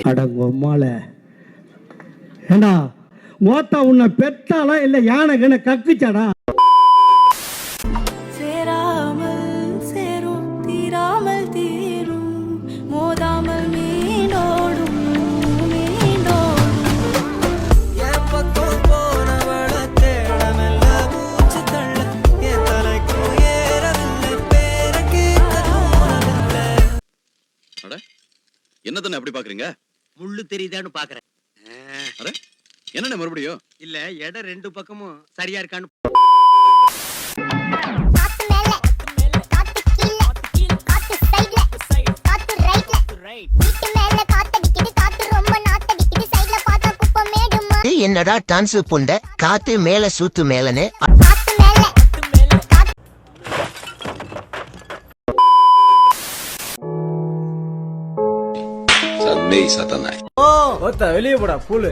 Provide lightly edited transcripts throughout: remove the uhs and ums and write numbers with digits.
அடங்கம்மால ஏண்டா மோத்தா உன்னை பெத்தாளா இல்ல யானை கக்குச்சாடா? சேராமல் சேரும் தீராமல் தீரும் மோதாமல் மீண்டோடும் மீண்டோடும் எப்பக்கம் போனவள தேடமெல்ல மூச்சு தள்ள என் தலைக்கும் ஏறவில்லை பேர கேட்கவில்லை. என்னதானே அப்படி பாக்குறீங்க? முள்ளு தெரியுதான்னு பாக்குறேன். என்ன மறுபடியும் இல்ல இடம் ரெண்டு பக்கமும் சரியா இருக்கான்னு. என்னடா டான்ஸ் புண்ட காத்து மேல சூத்து மேலனே வெளியே போடா பூலு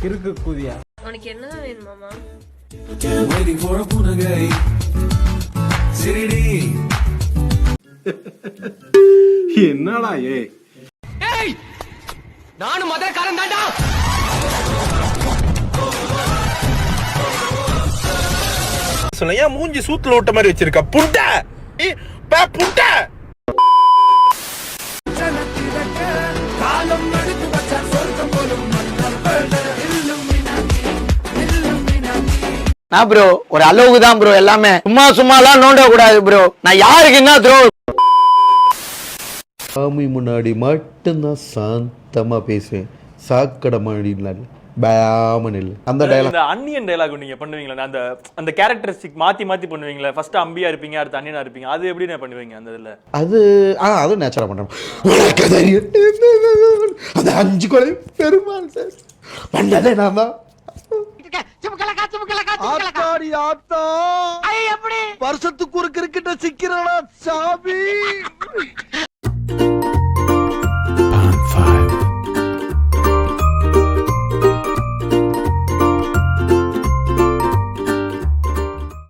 இருக்கு கூதியா. உனக்கு என்னதான் வேணும் மாமா? என்னடா நானும் மதக்காரன் தாண்டா. சொல்ல ஏன் மூஞ்சி சூத்துல ஓட்ட மாதிரி வச்சிருக்க புண்ட புண்ட. நான் ப்ரோ ஒரு அளவுக்கு தான் ப்ரோ, எல்லாமே சும்மாலாம் நோண்ட கூடாது ப்ரோ. நான் யாருக்கு என்ன த்ரோ சாமி முன்னாடி மட்டும்தான் சாந்தமா பேசுவேன், சாக்கடை மாடி பயாமன் இல்லை. அந்த டைலாக் அன்னியன் டைலாக் நீங்க பண்ணுவீங்களா? அந்த அந்த கேரக்டரிஸ்டிக் மாத்தி பண்ணுவீங்களா? ஃபர்ஸ்ட் அம்பியா இருப்பீங்க, அடுத்து அன்னியனா இருப்பீங்க. அது எப்படி நான் பண்ணுவீங்க அந்த இதுல? அது நேச்சுரலா பண்றேன். அந்த 5 கொலை பெருமாள் சார் பண்ணதே நான் தான். வருஷத்துக்கு ஒரு கிரிக்கெட்ட சிக்கிறானா சாமி.